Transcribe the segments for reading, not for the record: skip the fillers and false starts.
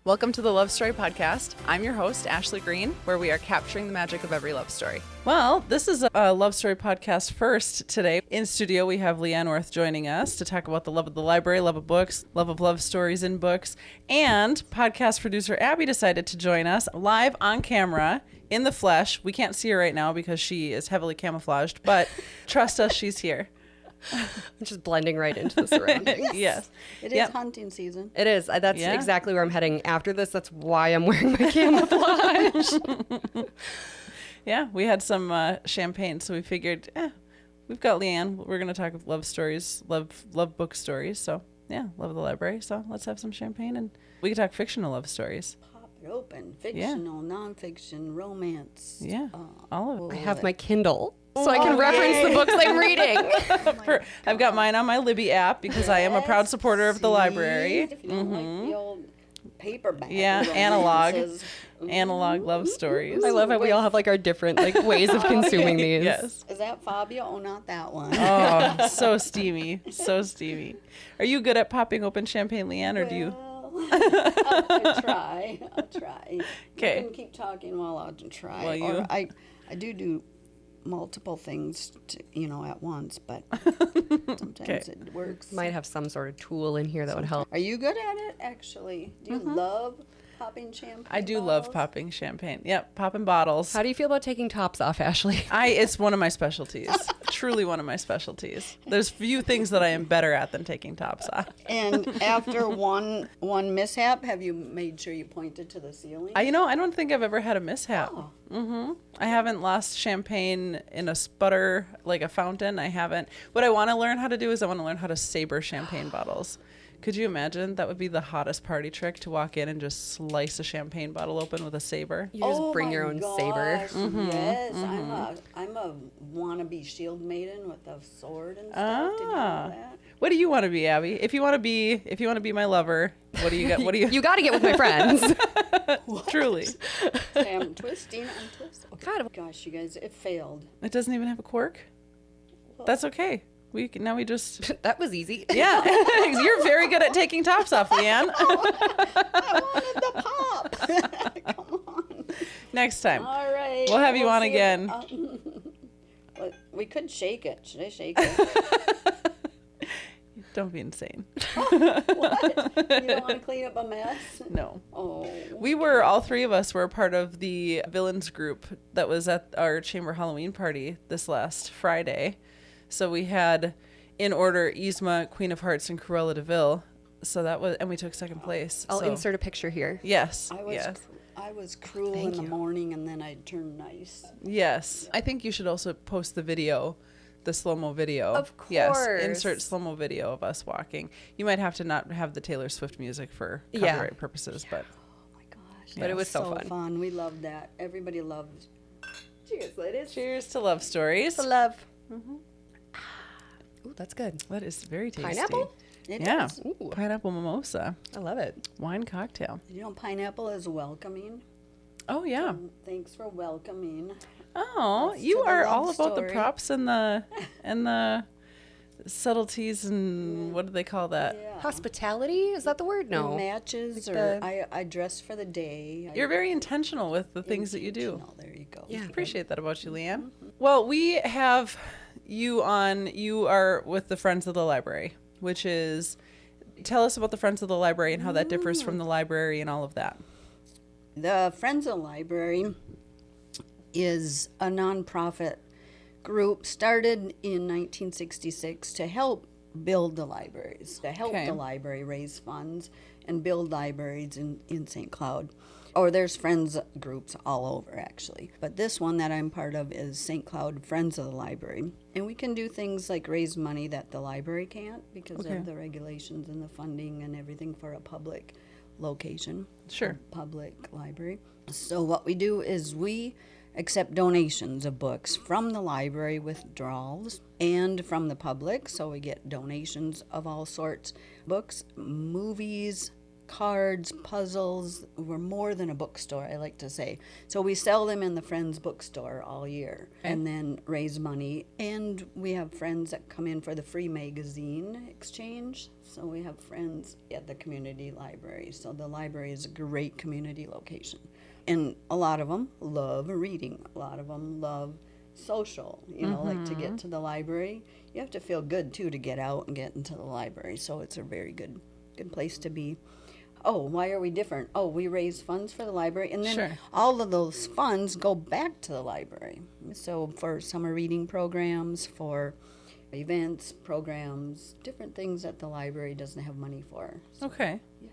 Welcome to the Love Story Podcast. I'm your host, Ashley Green, where we are capturing the magic of every love story. Well, this is a Love Story Podcast first today. In studio, we have LeAnn Orth joining us to talk about the love of the library, love of books, love of love stories in books, and podcast producer Abbey decided to join us live on camera in the flesh. We can't see her right now because she is heavily camouflaged, but trust us, she's here. I'm just blending right into the surroundings. Yes. It is hunting season. It is. That's exactly where I'm heading after this. That's why I'm wearing my camouflage. Yeah, we had some champagne, so we figured, we've got LeAnn. We're going to talk love stories, love book stories. So, yeah, love the library. So let's have some champagne, and we can talk fictional love stories. Pop it open. Fictional, nonfiction, romance. Yeah, all of it. I have my Kindle. So I can reference the books I'm reading. I've got mine on my Libby app because I am a proud supporter of the library. If you don't like the old paperback. Yeah, analog love stories. I love how we all have like our different ways of consuming these. Yes. Is that Fabio? Oh, not that one. Oh, so steamy. So steamy. Are you good at popping open champagne, LeAnn, or do you? I'll try. Okay. You can keep talking while I'll try. Well, or I do multiple things at once, but sometimes it works. Might have some sort of tool in here that would help. Are you good at it, actually? Do you love popping champagne? I do love popping champagne. Yep, popping bottles. How do you feel about taking tops off, Ashley? It's one of my specialties. Truly one of my specialties. There's few things that I am better at than taking tops off. And after one mishap, have you made sure you pointed to the ceiling? I don't think I've ever had a mishap. Oh. I haven't lost champagne in a sputter like a fountain. I haven't. What I want to learn how to do is I want to learn how to saber champagne bottles. Could you imagine? That would be the hottest party trick, to walk in and just slice a champagne bottle open with a saber. You just bring your own saber. Yes, I'm a wannabe shield maiden with a sword and stuff. Did you know that? What do you want to be, Abbey? If you want to be my lover, what do you got? What do you? You got to get with my friends. Truly. Okay, I'm twisting. Okay. God. Gosh, you guys, it failed. It doesn't even have a cork. That's okay. We just. That was easy. Yeah, you're very good at taking tops off, LeAnn. I wanted the pop. Come on. Next time. All right. We'll have you on again. We could shake it. Should I shake it? Don't be insane. What? You don't want to clean up a mess? No. Oh. All three of us were a part of the villains group that was at our chamber Halloween party this last Friday. So we had, in order, Yzma, Queen of Hearts, and Cruella de Vil. So that was, and we took second place. I'll insert a picture here. Yes. I was cruel in the morning, and then I turned nice. Yes. I think you should also post the video, the slow-mo video. Of course. Yes. Insert slow-mo video of us walking. You might have to not have the Taylor Swift music for copyright purposes, but. Oh my gosh. But it was so fun. We loved that. Everybody loved. Cheers, ladies. Cheers to love stories. To love. Mm-hmm. Ooh, that's good. That is very tasty. Pineapple? It is. Ooh. Pineapple mimosa. I love it. Wine cocktail. Pineapple is welcoming. Oh, yeah. Thanks for welcoming. Oh, you are all about the props and the subtleties and what do they call that? Yeah. Hospitality? Is that the word? No. The matches, or I dress for the day. You're very intentional with the things that you do. There you go. Yeah, appreciate that about you, LeAnn. Well, we have you on. You are with the Friends of the Library, which is, tell us about the Friends of the Library and how that differs from the library and all of that. The Friends of the Library is a nonprofit group started in 1966 to help build the libraries, to help the library raise funds and build libraries in St. Cloud. Or there's friends groups all over, actually. But this one that I'm part of is St. Cloud Friends of the Library. And we can do things like raise money that the library can't because of the regulations and the funding and everything for a public location. Sure. Public library. So what we do is we accept donations of books from the library, withdrawals, and from the public. So we get donations of all sorts. Books, movies, cards, puzzles. We're more than a bookstore, I like to say. So we sell them in the Friends bookstore all year and then raise money. And we have friends that come in for the free magazine exchange. So we have friends at the community library. So the library is a great community location. And a lot of them love reading. A lot of them love social, like to get to the library. You have to feel good, too, to get out and get into the library. So it's a very good place to be. Oh, why are we different? Oh, we raise funds for the library, and then all of those funds go back to the library. So for summer reading programs, for events, programs, different things that the library doesn't have money for. So, Okay. Yeah.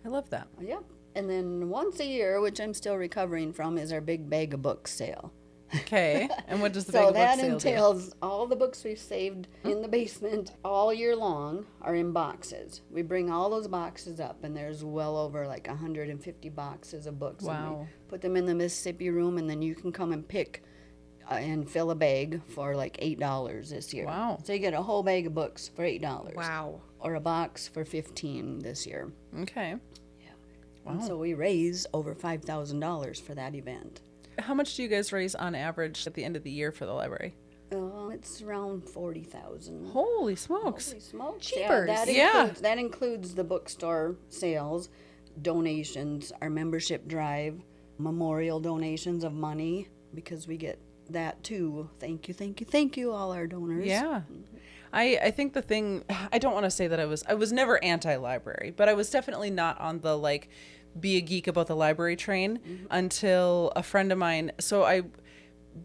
I love that. Yep. And then once a year, which I'm still recovering from, is our big bag of books sale. Okay. And what does the So bag of that books sale do? entails all the books we've saved in the basement all year long are in boxes. We bring all those boxes up, and there's well over like 150 boxes of books. And Wow. we put them in the Mississippi room, and then you can come and pick and fill a bag for like $8 this year. Wow. So you get a whole bag of books for $8. Wow. Or a box for $15 this year. Okay. And so we raise over $5,000 for that event. How much do you guys raise on average at the end of the year for the library? It's around $40,000. Holy smokes. Holy smokes. Cheapers. That includes the bookstore sales, donations, our membership drive, memorial donations of money, because we get that too. Thank you, all our donors. Yeah. I think the thing, I don't want to say that I was never anti-library, but I was definitely not on the like be a geek about the library train until a friend of mine,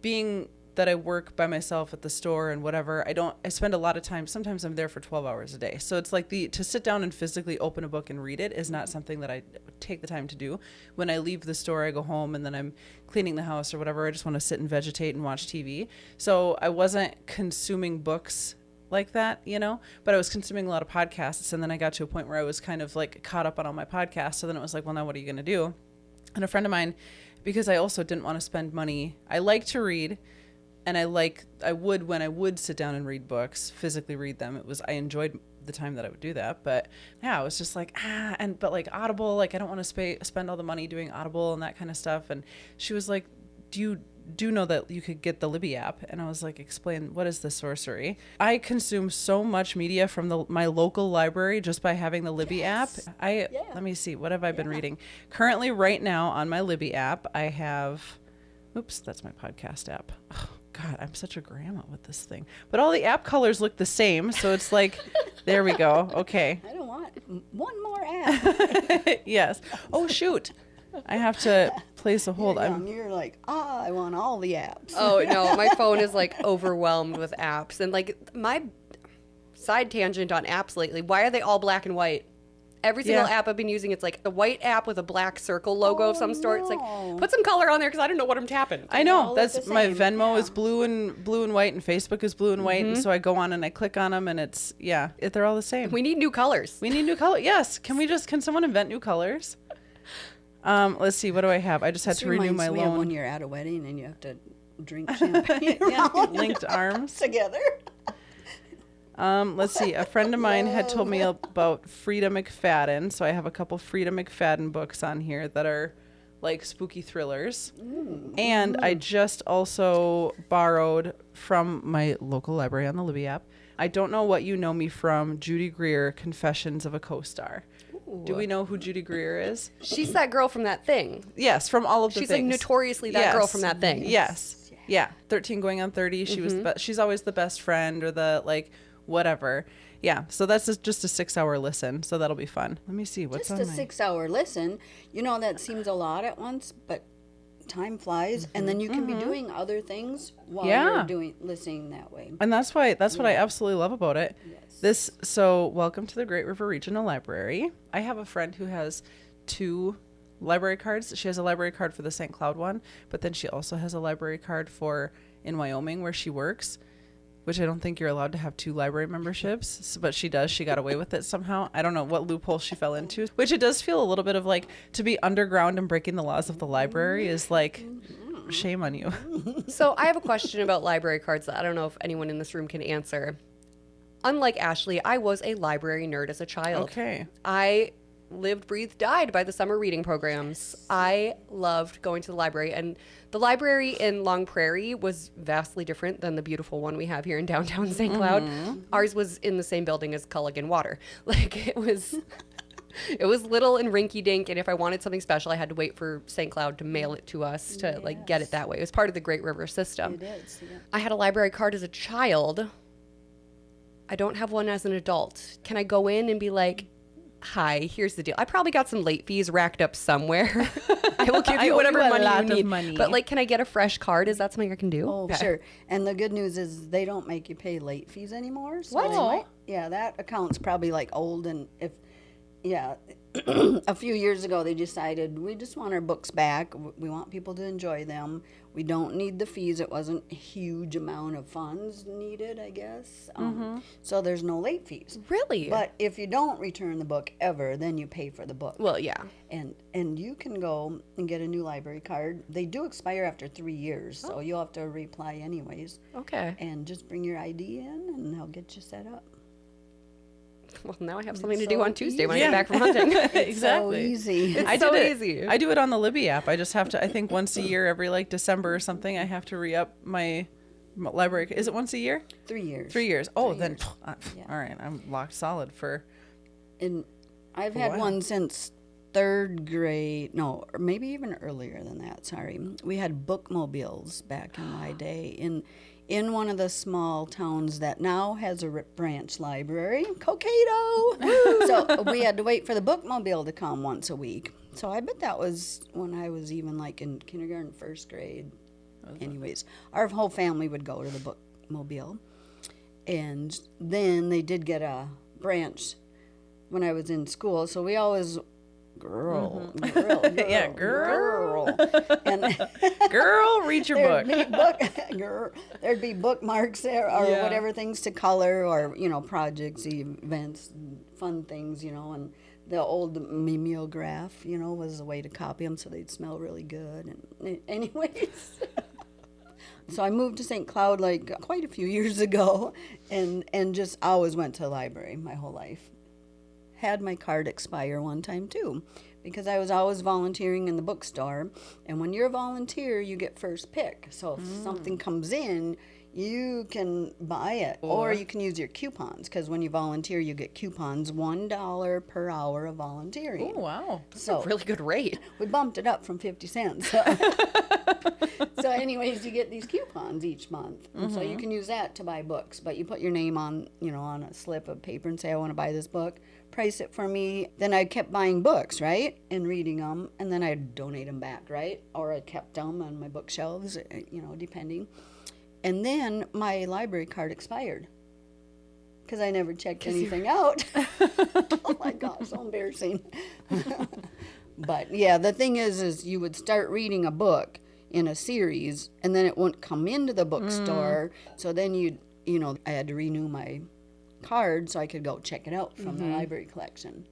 being that I work by myself at the store and whatever, I spend a lot of time, sometimes I'm there for 12 hours a day. So it's like to sit down and physically open a book and read it is not something that I take the time to do. When I leave the store, I go home and then I'm cleaning the house or whatever. I just want to sit and vegetate and watch TV. So I wasn't consuming books like that, but I was consuming a lot of podcasts, and then I got to a point where I was kind of like caught up on all my podcasts. So then it was like, well, now what are you going to do? And a friend of mine, because I also didn't want to spend money, I like to read, and when I would sit down and read books, physically read them, I enjoyed the time that I would do that. But yeah, I was just like, but like Audible, like I don't want to spend all the money doing Audible and that kind of stuff. And she was like, do know that you could get the Libby app? And I was like, explain, what is this sorcery? I consume so much media from my local library just by having the Libby app. Let me see, what have I been reading? Currently, right now on my Libby app, I have, oops, that's my podcast app. Oh, God, I'm such a grandma with this thing. But all the app colors look the same, so it's like, there we go, okay. I don't want one more app. Yes. Oh, shoot. I have to place a hold. You're like, I want all the apps. Oh, no, my phone is like overwhelmed with apps. And like my side tangent on apps lately, why are they all black and white? Every single app I've been using, it's like a white app with a black circle logo of some sort. It's like, put some color on there because I don't know what I'm tapping. I know. That's my Venmo is blue and white, and Facebook is blue and white. And so I go on and I click on them, and they're all the same. We need new colors. We need new color. Yes. Can someone invent new colors? Let's see. What do I have? I just had to renew my loan. loan. When you're at a wedding and you have to drink champagne. Linked arms together. Let's see. A friend of mine had told me about Frida McFadden, so I have a couple Frida McFadden books on here that are like spooky thrillers. And I just also borrowed from my local library on the Libby app. I don't know what you know me from, Judy Greer, Confessions of a Co-Star. Do we know who Judy Greer is? She's that girl from That Thing. Yes, from all of the things. things. She's like notoriously that girl from That Thing. Yes. Yeah. 13 going on 30. She was she's always the best friend or the like whatever. Yeah. So that's just a 6-hour listen. So that'll be fun. Let me see what's just on a 6-hour listen. That seems a lot at once, but time flies, and then you can be doing other things while you're listening that way. And that's what I absolutely love about it. Yes. So welcome to the Great River Regional Library. I have a friend who has 2 library cards. She has a library card for the St. Cloud one, but then she also has a library card in Wyoming where she works, which I don't think you're allowed to have 2 library memberships, but she does. She got away with it somehow. I don't know what loophole she fell into, which it does feel a little bit of like to be underground and breaking the laws of the library is like, shame on you. So I have a question about library cards that I don't know if anyone in this room can answer. Unlike Ashley, I was a library nerd as a child. Okay. I lived, breathed, died by the summer reading programs. I loved going to the library, and the library in Long Prairie was vastly different than the beautiful one we have here in downtown St. Cloud. Ours was in the same building as Culligan Water. Like, it was little and rinky-dink, and if I wanted something special, I had to wait for St. Cloud to mail it to us to like get it that way. It was part of the Great River system. It is, yeah. I had a library card as a child. I don't have one as an adult. Can I go in and be like, hi, here's the deal. I probably got some late fees racked up somewhere. I will give you whatever money you need. But like, can I get a fresh card? Is that something I can do? Oh, Okay. sure. And the good news is they don't make you pay late fees anymore. So What? they might- yeah, that account's probably like old, and a few years ago they decided we just want our books back. We want people to enjoy them. We don't need the fees. It wasn't a huge amount of funds needed, I guess. So there's no late fees. Really? But if you don't return the book ever, then you pay for the book. Well, yeah. And you can go and get a new library card. They do expire after 3 years, so you'll have to reapply anyways. Okay. And just bring your ID in, and they'll get you set up. Well, now I have something to so do on Tuesday when I easy. get back from hunting. Exactly. So easy. It's I so did it. easy. I do it on the Libby app. I just have to, I think once a year, every like December or something, I have to re-up my library. Is it once a year? 3 years. 3 years. Oh, then, Yeah. all right. I'm locked solid for. And I've had Wow. one since third grade. No, or maybe even earlier than that. Sorry. We had bookmobiles back in my day in one of the small towns that now has a branch library, Cokato. So we had to wait for the bookmobile to come once a week. So I bet that was when I was even like in kindergarten, first grade. Anyways, our whole family would go to the bookmobile. And then they did get a branch when I was in school. So we always, girl. Yeah, girl. And Girl, read your book. There'd be bookmarks there or Yeah. whatever things to color or, projects, events, fun things, and the old mimeograph, was a way to copy them so they'd smell really good. And anyways, so I moved to St. Cloud like quite a few years ago and just always went to the library my whole life. Had my card expire one time too because I was always volunteering in the bookstore, and when you're a volunteer you get first pick, so if something comes in you can buy it or you can use your coupons, because when you volunteer you get coupons, $1 per hour of volunteering. Oh, wow. So a really good rate. we bumped it up from 50 cents. So anyways, you get these coupons each month. And so you can use that to buy books, but you put your name on, on a slip of paper and say, I want to buy this book, price it for me. Then I kept buying books, right? And reading them, and then I'd donate them back, right? Or I kept them on my bookshelves, depending. And then my library card expired because I never checked anything out. Oh my gosh, so embarrassing. But yeah, the thing is you would start reading a book in a series, and then it wouldn't come into the bookstore. So then I had to renew my card so I could go check it out from the library collection.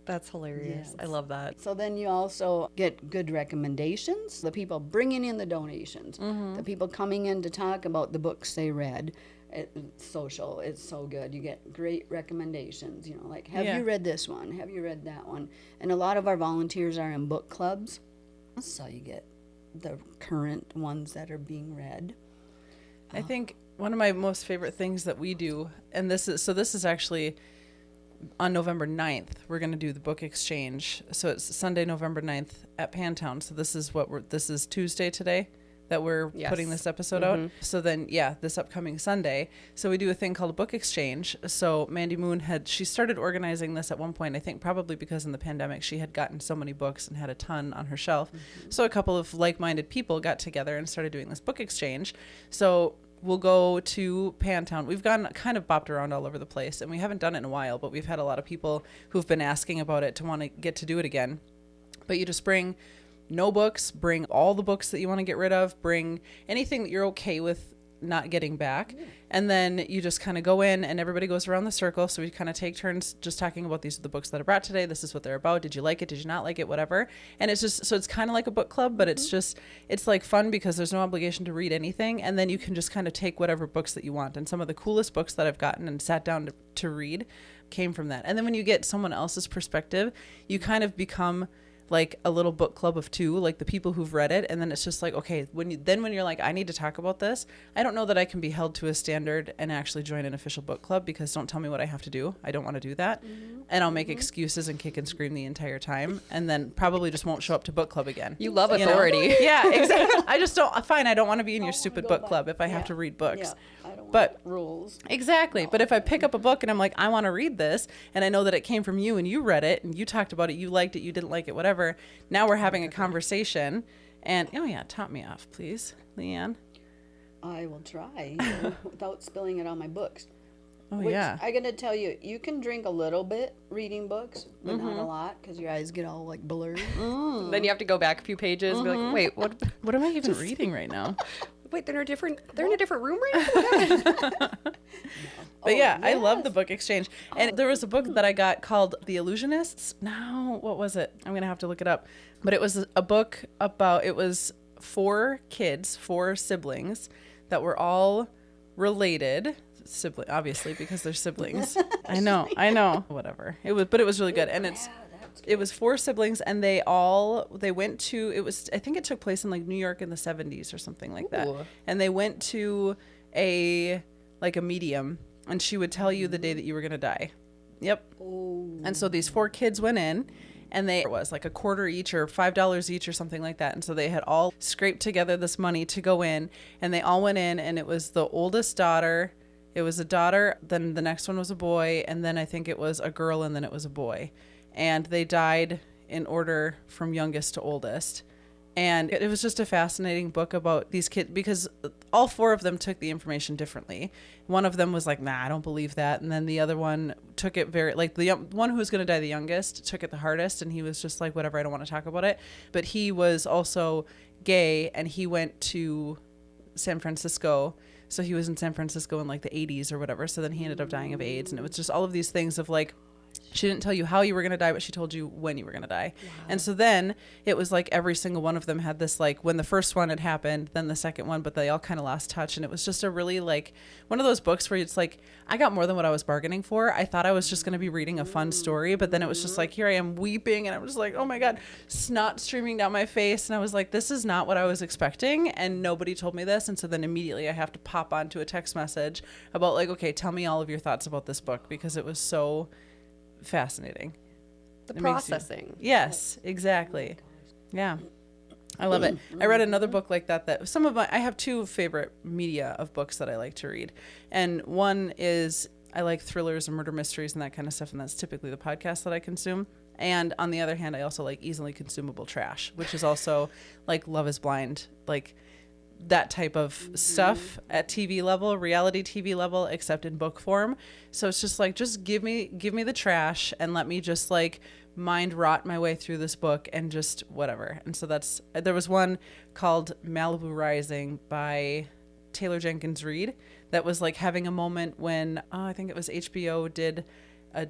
That's hilarious. Yes. I love that. So then you also get good recommendations, the people bringing in the donations, the people coming in to talk about the books they read. It's social, it's so good. You get great recommendations, like, have you read this one? Have you read that one? And a lot of our volunteers are in book clubs, so you get the current ones that are being read. I think one of my most favorite things that we do, and this is actually on November 9th, we're going to do the book exchange. So it's Sunday, November 9th at Pantown. So this is Tuesday today that we're putting this episode out. So then, this upcoming Sunday. So we do a thing called a book exchange. So Mandy Moon she started organizing this at one point, I think probably because in the pandemic she had gotten so many books and had a ton on her shelf. So a couple of like-minded people got together and started doing this book exchange. So we'll go to Pantown. We've gone kind of bopped around all over the place, and we haven't done it in a while, but we've had a lot of people who've been asking about it to want to get to do it again. But you just bring no books, bring all the books that you want to get rid of, bring anything that you're okay with not getting back. And then you just kind of go in and everybody goes around the circle. So we kind of take turns just talking about these are the books that I brought today. This is what they're about. Did you like it? Did you not like it? Whatever. And it's just, so it's kind of like a book club, but it's like fun because there's no obligation to read anything. And then you can just kind of take whatever books that you want. And some of the coolest books that I've gotten and sat down to read came from that. And then when you get someone else's perspective, you kind of become like a little book club of two, like the people who've read it. And then it's just like, okay, when you're like, I need to talk about this, I don't know that I can be held to a standard and actually join an official book club, because don't tell me what I have to do. I don't want to do that. And I'll make excuses and kick and scream the entire time, and then probably just won't show up to book club again. You love authority. Yeah, exactly. I just don't, fine, I don't want to be in your stupid book club if I have to read books. I don't But want rules. exactly. But if I pick up a book and I'm like, I want to read this, and I know that it came from you and you read it and you talked about it, you liked it, you didn't like it, whatever. Now we're having a conversation. And oh yeah, top me off, please, Leanne. I will try without spilling it on my books. Oh Which yeah. I gotta tell you, you can drink a little bit reading books, but not a lot, because your eyes get all like blurry. Then you have to go back a few pages and be like, wait, What am I even reading right now? wait, they're in a different room right now? But yeah, I love the book exchange. And there was a book that I got called The Illusionists. No, what was it? I'm going to have to look it up. But it was a book about, it was 4 kids, 4 siblings that were all related. Obviously, because they're siblings. I know. Whatever. But it was really good. And it was 4 siblings, and they went to, I think it took place in like New York in the 70s or something like that. And they went to a medium, and she would tell you the day that you were going to die. Yep. And so these 4 kids went in, and it was like a quarter each or $5 each or something like that. And so they had all scraped together this money to go in, and they all went in, and it was the oldest daughter. It was a daughter, then the next one was a boy, and then I think it was a girl, and then it was a boy. And they died in order from youngest to oldest. And it was just a fascinating book about these kids, because all 4 of them took the information differently. One of them was like, nah, I don't believe that. And then the other one took it very, like the one who was going to die the youngest took it the hardest. And he was just like, whatever, I don't want to talk about it. But he was also gay, and he went to San Francisco. So he was in San Francisco in like the 80s or whatever. So then he ended up dying of AIDS. And it was just all of these things of like, she didn't tell you how you were going to die, but she told you when you were going to die. Wow. And so then it was like every single one of them had this, like when the first one had happened, then the second one, but they all kind of lost touch. And it was just a really like one of those books where it's like, I got more than what I was bargaining for. I thought I was just going to be reading a fun story, but then it was just like, here I am weeping, and I was like, oh my God, snot streaming down my face. And I was like, this is not what I was expecting. And nobody told me this. And so then immediately I have to pop onto a text message about like, okay, tell me all of your thoughts about this book, because it was so fascinating. The processing. Yes, exactly. Yeah. I love it. I read another book like that I have 2 favorite media of books that I like to read. And one is, I like thrillers and murder mysteries and that kind of stuff, and that's typically the podcast that I consume. And on the other hand, I also like easily consumable trash, which is also like Love is Blind, like that type of stuff at TV level, reality TV level, except in book form. So it's just like, just give me the trash and let me just like mind rot my way through this book and just whatever. And so there was one called Malibu Rising by Taylor Jenkins Reid that was like having a moment when I think it was HBO did a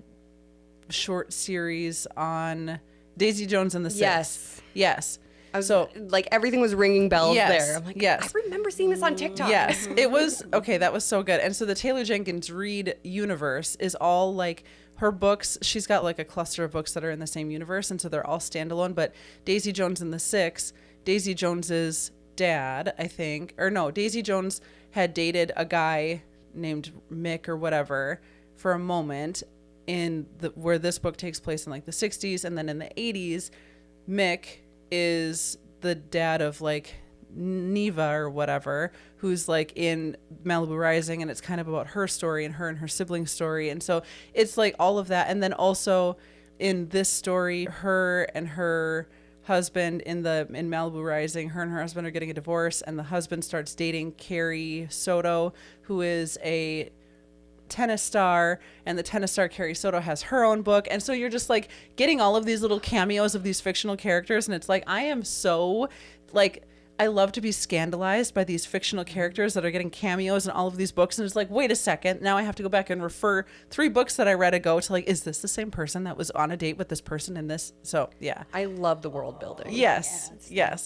short series on Daisy Jones and the Six. Yes. So like everything was ringing bells yes, there. I'm like, yes. I remember seeing this on TikTok. Yes, it was okay. That was so good. And so the Taylor Jenkins Reid universe is all like her books. She's got like a cluster of books that are in the same universe, and so they're all standalone. But Daisy Jones and the Six, Daisy Jones's dad, I think, or no, Daisy Jones had dated a guy named Mick or whatever for a moment where this book takes place in like the 60s, and then in the 80s, Mick is the dad of like Neva or whatever, who's like in Malibu Rising, and it's kind of about her story and her sibling story. And so it's like all of that. And then also in this story, her and her husband in Malibu Rising, her and her husband are getting a divorce, and the husband starts dating Carrie Soto, who is a tennis star, and the tennis star Carrie Soto has her own book. And so you're just like getting all of these little cameos of these fictional characters, and it's like, I am so like, I love to be scandalized by these fictional characters that are getting cameos in all of these books. And it's like, wait a second, now I have to go back and refer 3 books that I read ago to like, is this the same person that was on a date with this person in this? So yeah, I love the world building. Yes,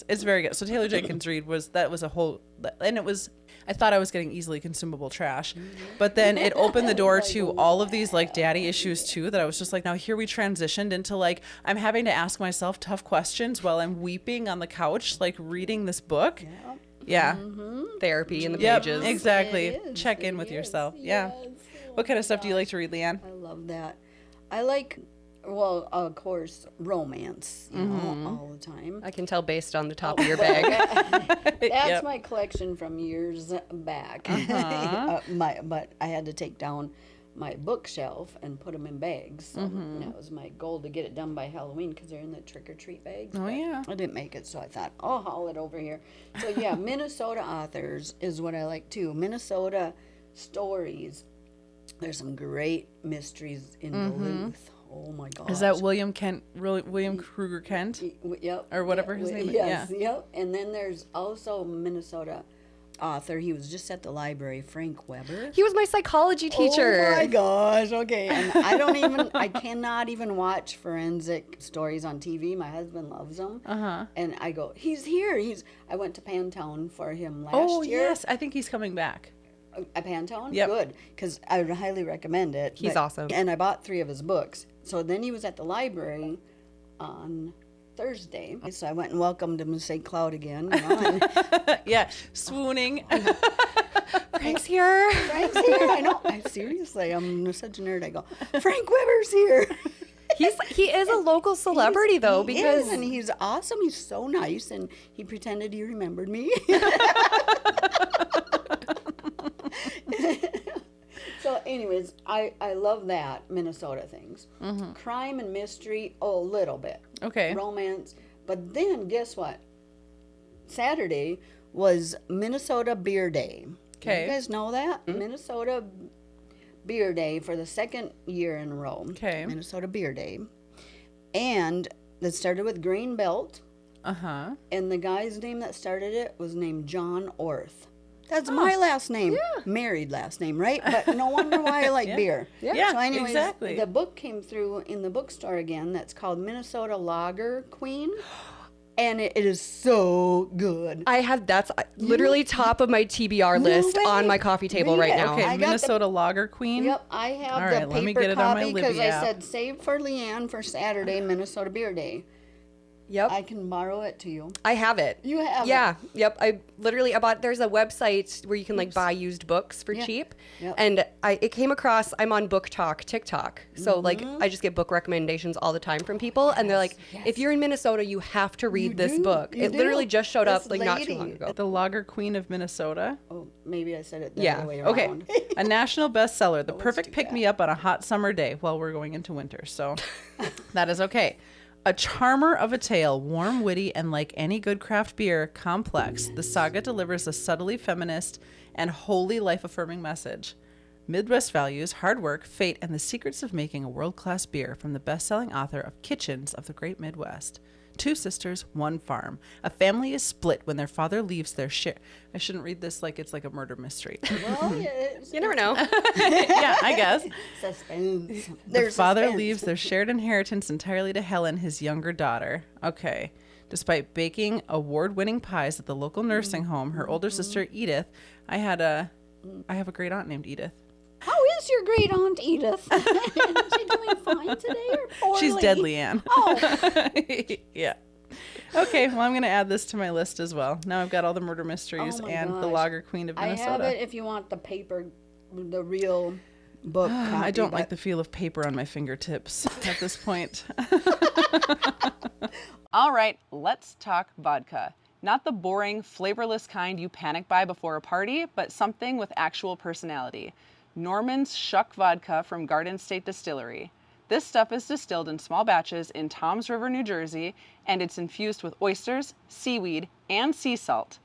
it's very good. So Taylor Jenkins Reid was a whole, and it was I thought I was getting easily consumable trash, but then it opened the door to all of these like daddy issues too, that I was just like, now here we transitioned into like, I'm having to ask myself tough questions while I'm weeping on the couch, like reading this book. Yeah. Therapy in the Yep, pages. exactly. It is, Check in it with is, yourself. yes. Yeah. What kind of stuff do you like to read, Leanne? I love that. I like, well, of course, romance, you know, all the time. I can tell based on the top of your bag. That's Yep. my collection from years back. But I had to take down my bookshelf and put them in bags. So that was my goal, to get it done by Halloween, because they're in the trick-or-treat bags. Oh, but yeah. I didn't make it, so I thought, I'll haul it over here. So yeah, Minnesota authors is what I like too. Minnesota stories. There's some great mysteries in Duluth. Oh my gosh. Is that William Kruger Kent? Yep. Or whatever his name is? Yes, yep. And then there's also Minnesota author. He was just at the library, Frank Weber. He was my psychology teacher. Oh my gosh. Okay. And I cannot even watch forensic stories on TV. My husband loves them. And I go, he's here. I went to Pantown for him last year. Yes. I think he's coming back. At Pantown? Yep. Good. Because I would highly recommend it. He's awesome. And I bought 3 of his books. So then he was at the library on Thursday. So I went and welcomed him to St. Cloud again. You know, and Yeah. Swooning. Frank's here. Frank's here. I know. Seriously, I'm such a nerd. I go, Frank Weber's here. He is a local celebrity though, He because is, and he's awesome. He's so nice, and he pretended he remembered me. So anyways, I love that, Minnesota things. Crime and mystery, a little bit. Okay. Romance. But then guess what? Saturday was Minnesota Beer Day. Okay. You guys know that? Minnesota Beer Day for the second year in a row. Okay. Minnesota Beer Day. And that started with Green Belt. And the guy's name that started it was named John Orth. That's my last name. Married last name, right? But no wonder why I like beer. Yeah, So anyways, exactly. the book came through in the bookstore again. That's called Minnesota Lager Queen. And it is so good. that's literally top of my TBR list way. on my coffee table Read right it. now. Okay. I got the- Minnesota Lager Queen. Yep, I have All the right, let me paper get it on my copy because Libby I app. said save for Leanne for Saturday, Minnesota Beer Day. Yep. I can borrow it to you. I have it. You have it. Yeah. Yep. I bought, there's a website where you can like buy used books for cheap. Yep. And it came across, I'm on Book Talk TikTok. So like I just get book recommendations all the time from people. And they're like, if you're in Minnesota, you have to read this do. book. You It literally do. just showed up This like not too lady- long ago. The Lager Queen of Minnesota. Oh, maybe I said it the Yeah. other way Okay. around. A national bestseller, the perfect do pick me up on a hot summer day. Well, we're going into winter, so that is okay. A charmer of a tale, warm, witty, and like any good craft beer, complex, the saga delivers a subtly feminist and wholly life-affirming message. Midwest values, hard work, fate, and the secrets of making a world-class beer from the best-selling author of Kitchens of the Great Midwest. 2 sisters, 1 farm. A family is split when their father leaves their share. I shouldn't read this like it's like a murder mystery. Well, it's You never know. Yeah, I guess. suspense. Their father suspense. leaves their shared inheritance entirely to Helen, his younger daughter. Okay. Despite baking award-winning pies at the local nursing home, her older sister Edith, I have a great aunt named Edith. How is your great aunt Edith? Is she doing fine today or poorly? She's dead, Leanne. Oh, Yeah. Okay, well, I'm going to add this to my list as well. Now I've got all the murder mysteries Oh my and the gosh. Lager Queen of I Minnesota. have it if you want the paper, the real book copy. I don't like but- the feel of paper on my fingertips at this point. All right, let's talk vodka. Not the boring, flavorless kind you panic buy before a party, but something with actual personality. Norman's Shuck Vodka from Garden State Distillery. This stuff is distilled in small batches in Toms River, New Jersey, and it's infused with oysters, seaweed, and sea salt.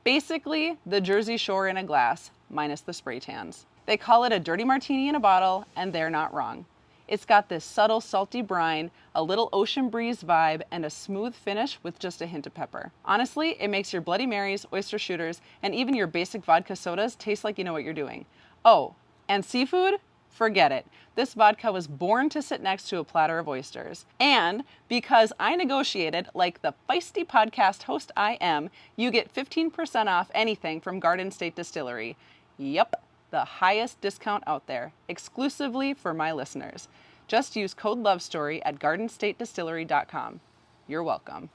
Basically, the Jersey Shore in a glass, minus the spray tans. They call it a dirty martini in a bottle, and they're not wrong. It's got this subtle salty brine, a little ocean breeze vibe, and a smooth finish with just a hint of pepper. Honestly, it makes your Bloody Marys, oyster shooters, and even your basic vodka sodas taste like you know what you're doing. Oh, and seafood? Forget it. This vodka was born to sit next to a platter of oysters. And because I negotiated like the feisty podcast host I am, you get 15% off anything from Garden State Distillery. Yep, the highest discount out there, exclusively for my listeners. Just use code LOVESTORY at gardenstatedistillery.com. You're welcome.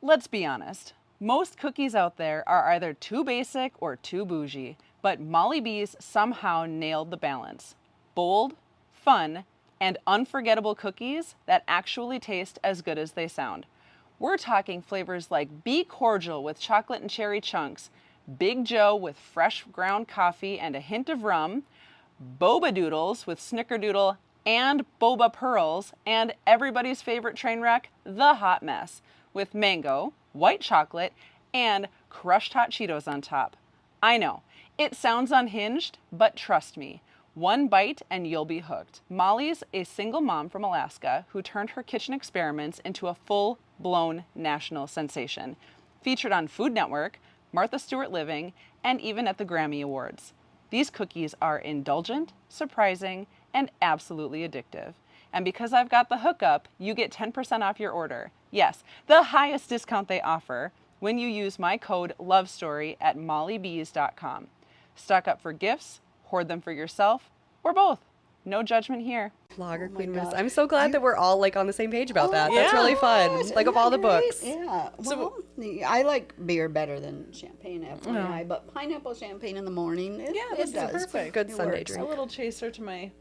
Let's be honest. Most cookies out there are either too basic or too bougie, but Molly B's somehow nailed the balance. Bold, fun, and unforgettable cookies that actually taste as good as they sound. We're talking flavors like Be Cordial with chocolate and cherry chunks, Big Joe with fresh ground coffee and a hint of rum, Boba Doodles with Snickerdoodle and Boba Pearls, and everybody's favorite train wreck, the Hot Mess, with mango, white chocolate, and crushed hot Cheetos on top. I know, it sounds unhinged, but trust me, one bite and you'll be hooked. Molly's a single mom from Alaska who turned her kitchen experiments into a full-blown national sensation. Featured on Food Network, Martha Stewart Living, and even at the Grammy Awards. These cookies are indulgent, surprising, and absolutely addictive. And because I've got the hookup, you get 10% off your order. Yes, the highest discount they offer when you use my code LOVESTORY at mollybees.com. Stock up for gifts, hoard them for yourself, or both. No judgment here. Lager my Queen Miss. God. I'm so glad that we're all like on the same page about that. yeah. That's really fun. Isn't Like of that all the great? books. Yeah. Well, I like beer better than champagne, FYI, but pineapple champagne in the morning, it this is does. perfect. Good It Sunday works. drink. A little chaser to my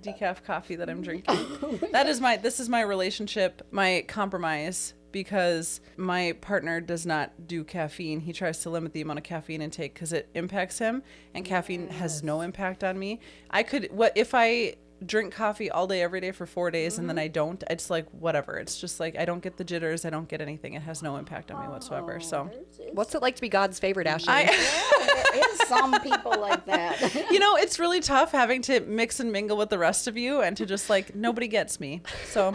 decaf coffee that I'm drinking. This is my relationship, my compromise, because my partner does not do caffeine. He tries to limit the amount of caffeine intake because it impacts him, and caffeine has no impact on me. If I drink coffee all day every day for 4 days and then I don't, it's like whatever. It's just like I don't get the jitters, I don't get anything. It has no impact on me whatsoever. So What's it like to be God's favorite, Ashley? There is some people like that. it's really tough having to mix and mingle with the rest of you and to just like nobody gets me. So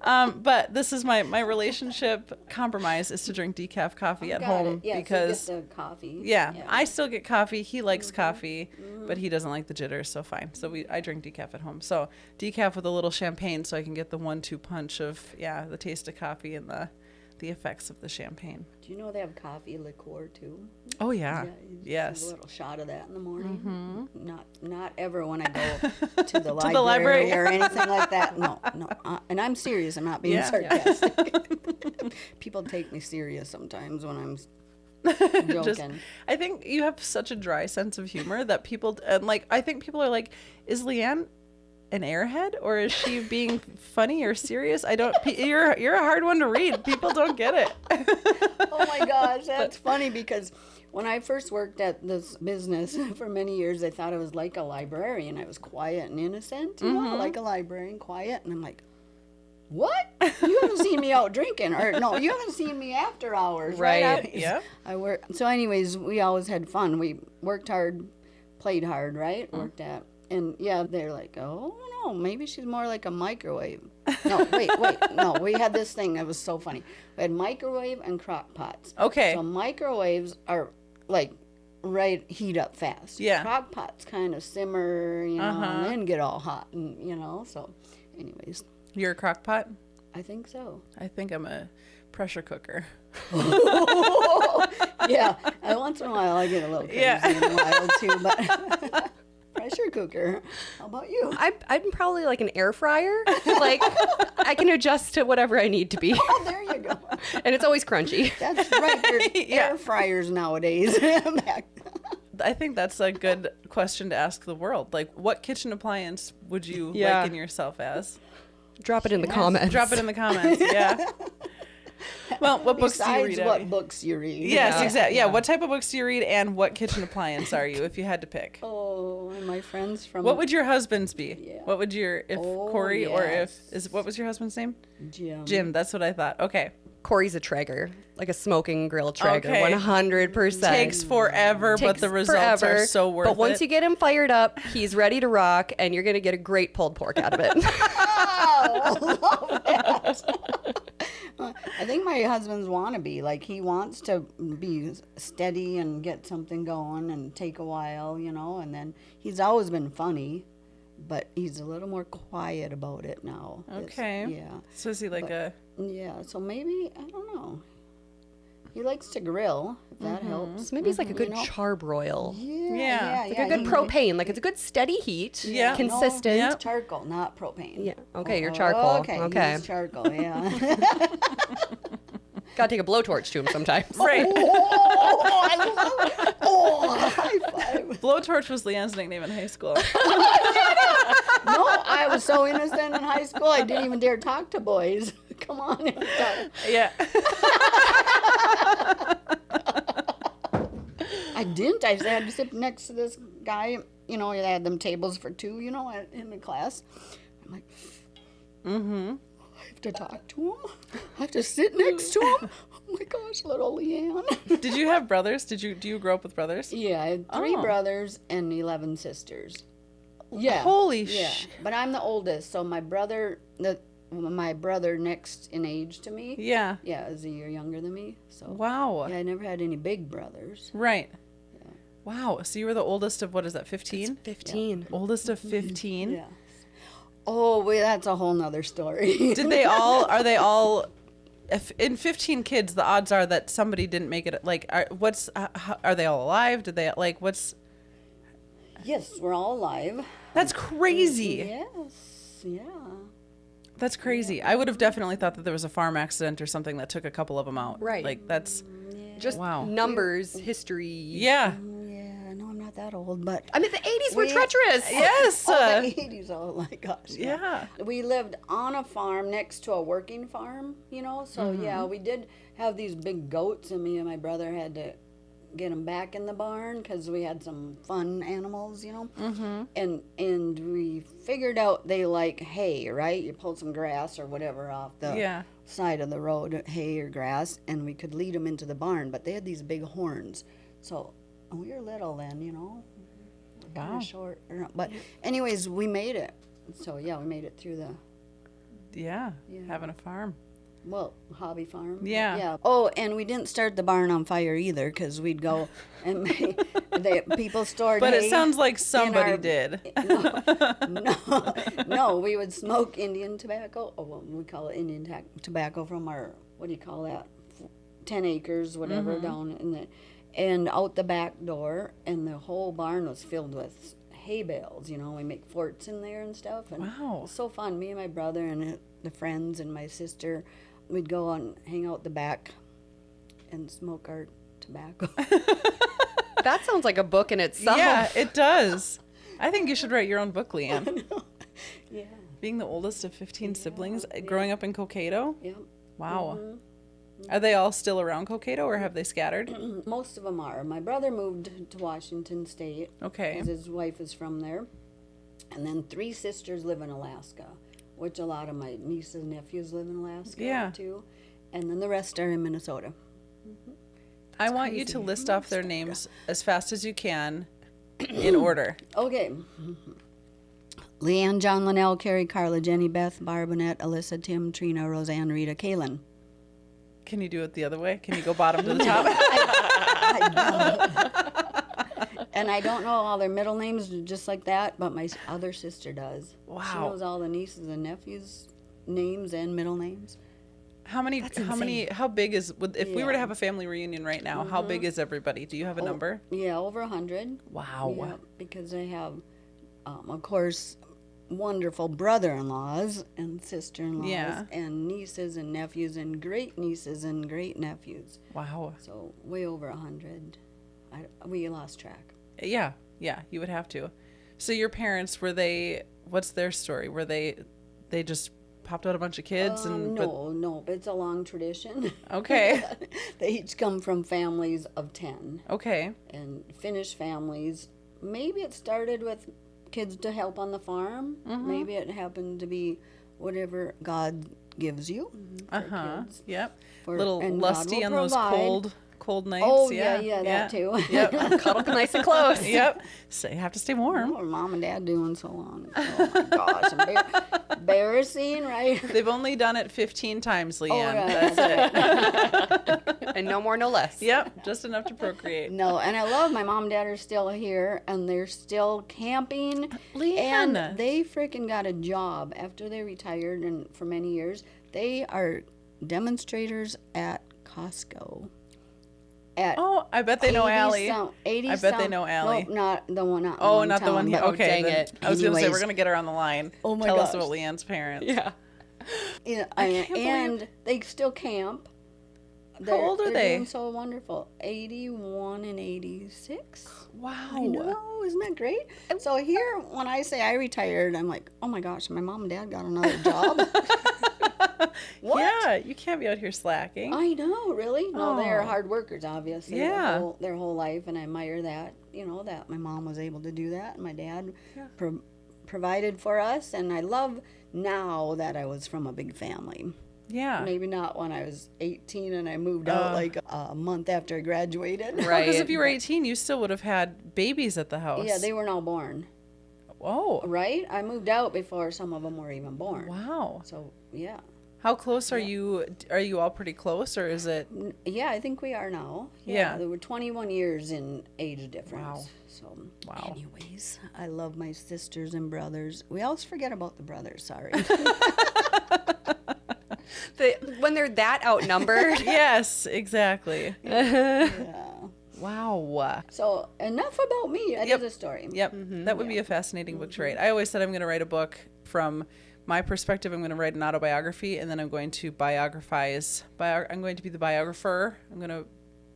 but this is my relationship compromise is to drink decaf coffee at home because because you get the coffee. yeah, I still get coffee. He likes coffee, but he doesn't like the jitters, so fine. So I drink decaf at home. So decaf with a little champagne so I can get the 1-2 punch of the taste of coffee and the effects of the champagne. Do you know they have coffee liqueur too? Oh yeah. You just Yes. have a little shot of that in the morning. Not ever when I go to the the library. library or anything like that. No. And I'm serious. I'm not being sarcastic. People take me serious sometimes when I'm joking. I think you have such a dry sense of humor that people I think people are like, is Leanne an airhead or is she being funny or serious? You're a hard one to read. People don't get it. Oh my gosh, that's funny because when I first worked at this business for many years, I thought I was like a librarian. I was quiet and innocent, like a librarian, quiet. And I'm like, what? You haven't seen me out drinking, or no, you haven't seen me after hours, Right. Yeah. I work. So, anyways, we always had fun. We worked hard, played hard, right? Worked at, and they're like, oh no, maybe she's more like a microwave. No, wait, no. We had this thing that was so funny. We had microwave and Crockpots. Okay. So microwaves are like heat up fast. Yeah. Crockpots kind of simmer, and then get all hot, and So, anyways, You're a crock pot? I think so. I think I'm a pressure cooker. Yeah, once in a while I get a little crazy in a while too, but pressure cooker. How about you? I'm probably like an air fryer. Like I can adjust to whatever I need to be. Oh, there you go. And it's always crunchy. That's right. There's air fryers nowadays. I think that's a good question to ask the world. Like, what kitchen appliance would you liken yourself as? Drop it in the comments. Drop it in the comments. Yeah. Well, what books do you Besides read? what Abby? books you read. Yes, exactly. Yeah. What type of books do you read, and what kitchen appliance are you, if you had to pick? Oh, and my friends from What would your husband's be? Yeah. What would Corey or what was your husband's name? Jim. Jim. That's what I thought. Okay. Corey's a Traeger, like a smoking grill Traeger, Okay. 100%. Takes forever, but the results are so worth it. But once you get him fired up, he's ready to rock, and you're going to get a great pulled pork out of it. Oh, I love that. I think my husband's wannabe. Like, he wants to be steady and get something going and take a while, and then he's always been funny, but he's a little more quiet about it now. Okay. Yeah. So is he like Yeah, so maybe, I don't know. He likes to grill, if that helps. So maybe he's like a good charbroil. Yeah. Like a good propane. Like it's a good steady heat. Yeah. Consistent. No, charcoal, not propane. Yeah. Okay, you're charcoal. Okay. He's charcoal, yeah. Gotta take a blowtorch to him sometimes. Right. Oh, I love it. Oh, high five. Blowtorch was Leanne's nickname in high school. No, I was so innocent in high school, I didn't even dare talk to boys. Come on. Yeah. I didn't. I had to sit next to this guy. They had them tables for two, in the class. I'm like, I have to talk to him. I have to sit next to him. Oh my gosh, little Leanne. Did you have brothers? Do you grow up with brothers? Yeah, I had 3 brothers and 11 sisters. Yeah. Holy yeah. sh! But I'm the oldest, so my brother next in age to me. Yeah. Yeah, is a year younger than me. So Wow. yeah, I never had any big brothers. Right. Wow. So you were the oldest of, what is that, 15? 15. Oldest of 15? Yeah. Oh, wait, that's a whole nother story. Are they all, if in 15 kids, the odds are that somebody didn't make it, like, are they all alive? Did they, like, what's? Yes, we're all alive. That's crazy. Yes, yeah. That's crazy. I would have definitely thought that there was a farm accident or something that took a couple of them out. Right. Like, that's, Just wow. numbers, history. Yeah. Yeah, no, I'm not that old, but I mean, the 80s were treacherous. Yes. oh, the 80s, oh my gosh. Yeah. We lived on a farm next to a working farm, so yeah, we did have these big goats, and me and my brother had to get them back in the barn because we had some fun animals, and we figured out they like hay, right? You pull some grass or whatever off the side of the road, hay or grass, and we could lead them into the barn, but they had these big horns. So we were little then, kind of short, but anyways, we made it. So yeah, we made it through the having a farm. hobby farm. Yeah. Yeah. Oh, and we didn't start the barn on fire either, because we'd go and people stored But hay it sounds like somebody our- did. No, we would smoke Indian tobacco. Oh, well, we call it Indian tobacco from our, what do you call that? 10 acres, whatever, down in and out the back door, and the whole barn was filled with hay bales. We make forts in there and stuff. And Wow. it was so fun. Me and my brother and the friends and my sister, we'd go and hang out the back and smoke our tobacco. That sounds like a book in itself. Yeah, it does. I think you should write your own book, Leanne. Yeah. Being the oldest of 15 siblings, growing up in Cokato. Yep. Wow. Are they all still around Cokato, or have they scattered? Most of them are. My brother moved to Washington State. Okay. 'Cause his wife is from there. And then 3 sisters live in Alaska, which a lot of my nieces and nephews live in Alaska too. And then the rest are in Minnesota. I want you to list off their names as fast as you can in order. Okay. Leanne, John, Linnell, Carrie, Carla, Jenny, Beth, Barb, Annette, Alyssa, Tim, Trina, Roseanne, Rita, Kaylin. Can you do it the other way? Can you go bottom to the top? And I don't know all their middle names just like that, but my other sister does. Wow. She knows all the nieces and nephews' names and middle names. How big is, if we were to have a family reunion right now, how big is everybody? Do you have a number? Yeah, over 100. Wow. Yeah, because I have, of course, wonderful brother-in-laws and sister-in-laws and nieces and nephews and great-nieces and great-nephews. Wow. So way over 100. We lost track. Yeah, you would have to. So your parents, what's their story? Were they just popped out a bunch of kids? No, but it's a long tradition. Okay. They each come from families of 10. Okay. And Finnish families. Maybe it started with kids to help on the farm. Maybe it happened to be whatever God gives you for kids. Yep. And Little God lusty will on those provide. cold cold nights. Oh, yeah, that too. Yep. Cuddle up nice and close. Yep. So you have to stay warm. What were Mom and Dad doing so long? Oh my gosh, embarrassing, right? They've only done it 15 times, Leanne. yeah, That's it. And no more, no less. Yep. Just enough to procreate. No, and I love my mom and dad are still here, and they're still camping. Leanne. And they freaking got a job after they retired, and for many years, they are demonstrators at Costco. At Oh, I bet they know Allie. 80 I bet they know Allie. No, not the one out in Oh, not the one here. but- Okay, dang then it. I was going to say, Anyways. we're going to get her on the line. Oh my Tell us gosh. about Leanne's parents. Yeah. Yeah, can't and they still camp. How old are they're they? Doing so wonderful. 81 and 86. Wow. I know, isn't that great? So here, when I say I retired, I'm like, oh my gosh, my mom and dad got another job. What? Yeah, you can't be out here slacking. I know, really. No, they're Oh. hard workers, obviously. Yeah. Their whole life, and I admire that. You know, that my mom was able to do that, and my dad provided for us. And I love now that I was from a big family. Yeah. Maybe not when I was 18 and I moved out like a month after I graduated. Right. Because if you were 18, you still would have had babies at the house. Yeah, they were now born. Oh. Right? I moved out before some of them were even born. Wow. So, yeah. How close are you? Are you all pretty close, or is it? Yeah, I think we are now. Yeah. There were 21 years in age difference. Wow. So, Wow. anyways, I love my sisters and brothers. We always forget about the brothers, sorry. When they're that outnumbered. Yes, exactly. Yeah. Wow. So, enough about me. That Yep. is a story. Yep. That would be a fascinating book to write. I always said I'm going to write a book from my perspective. I'm going to write an autobiography, and then I'm going to biographize. I'm going to be the biographer. I'm going to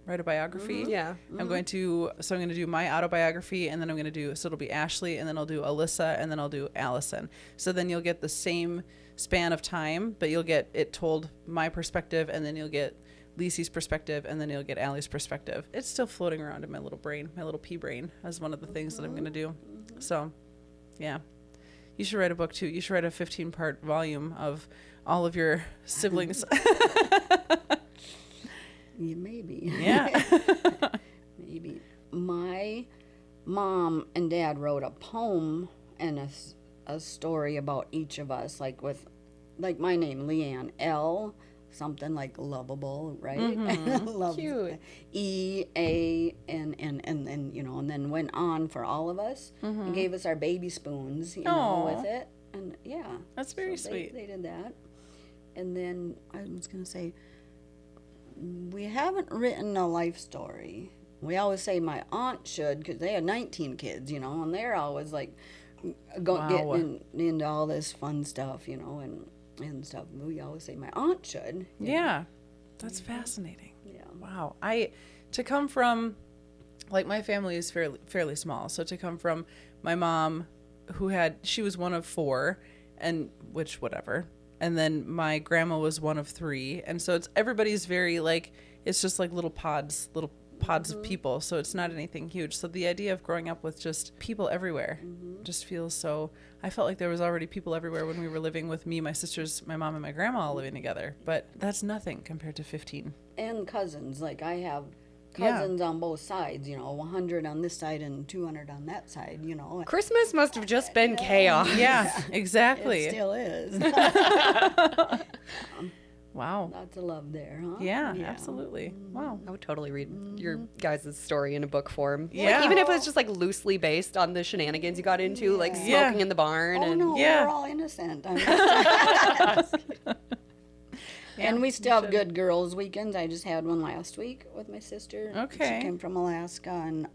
write a biography. Yeah. I'm going to do my autobiography, and then I'm going to do, so it'll be Ashley, and then I'll do Alyssa, and then I'll do Allison. So then you'll get the same span of time, but you'll get it told my perspective, and then you'll get Lisi's perspective, and then you'll get Allie's perspective. It's still floating around in my little brain, my little pea brain, as one of the things that I'm going to do. So, yeah. You should write a book, too. You should write a 15-part volume of all of your siblings. Yeah, maybe. Yeah. Maybe. My mom and dad wrote a poem and a story about each of us, like my name, Leanne, L, something like lovable, right? Love, Cute. E, A, and then went on for all of us and gave us our baby spoons, Aw. with it. And yeah. That's very So sweet. They did that. And then I was going to say, we haven't written a life story. We always say my aunt should, because they had 19 kids, and they're always like Wow. getting into all this fun stuff, and stuff. We always say my aunt should. Yeah. That's fascinating. Yeah. Wow. To come from, like, my family is fairly small. So to come from my mom, she was one of 4, and which whatever. And then my grandma was one of 3. And so everybody's very like, it's just like little pods of people. So it's not anything huge. So the idea of growing up with just people everywhere just feels so, I felt like there was already people everywhere when we were living with me, my sisters, my mom, and my grandma all living together. But that's nothing compared to 15. And cousins. Like I have Yeah. cousins on both sides, 100 on this side and 200 on that side, Christmas must have just been chaos. Yeah, exactly. It still is. Wow. Lots of love there, huh? Yeah, absolutely. Wow. I would totally read your guys' story in a book form. Yeah. Like, even if it's just like loosely based on the shenanigans you got into, like smoking Yeah. in the barn. Oh, and no, Yeah. we're all innocent. I'm just and we still have good girls' weekends. I just had one last week with my sister. Okay. She came from Alaska, and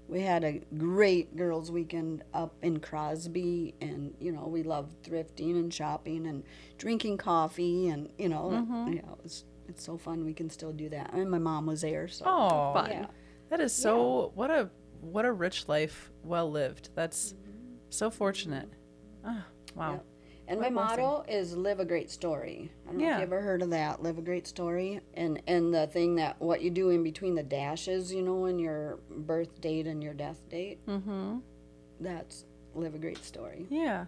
we had a great girls' weekend up in Crosby. And, we loved thrifting and shopping and drinking coffee. And, it's so fun. We can still do that. And my mom was there. So. Oh, Fun. Yeah. that is so, what a rich life, well lived. That's so fortunate. Ah, wow. Yep. And What my a blessing. motto is live a great story. I don't know Yeah. if you ever heard of that, live a great story. And the thing that what you do in between the dashes, in your birth date and your death date, that's live a great story. Yeah.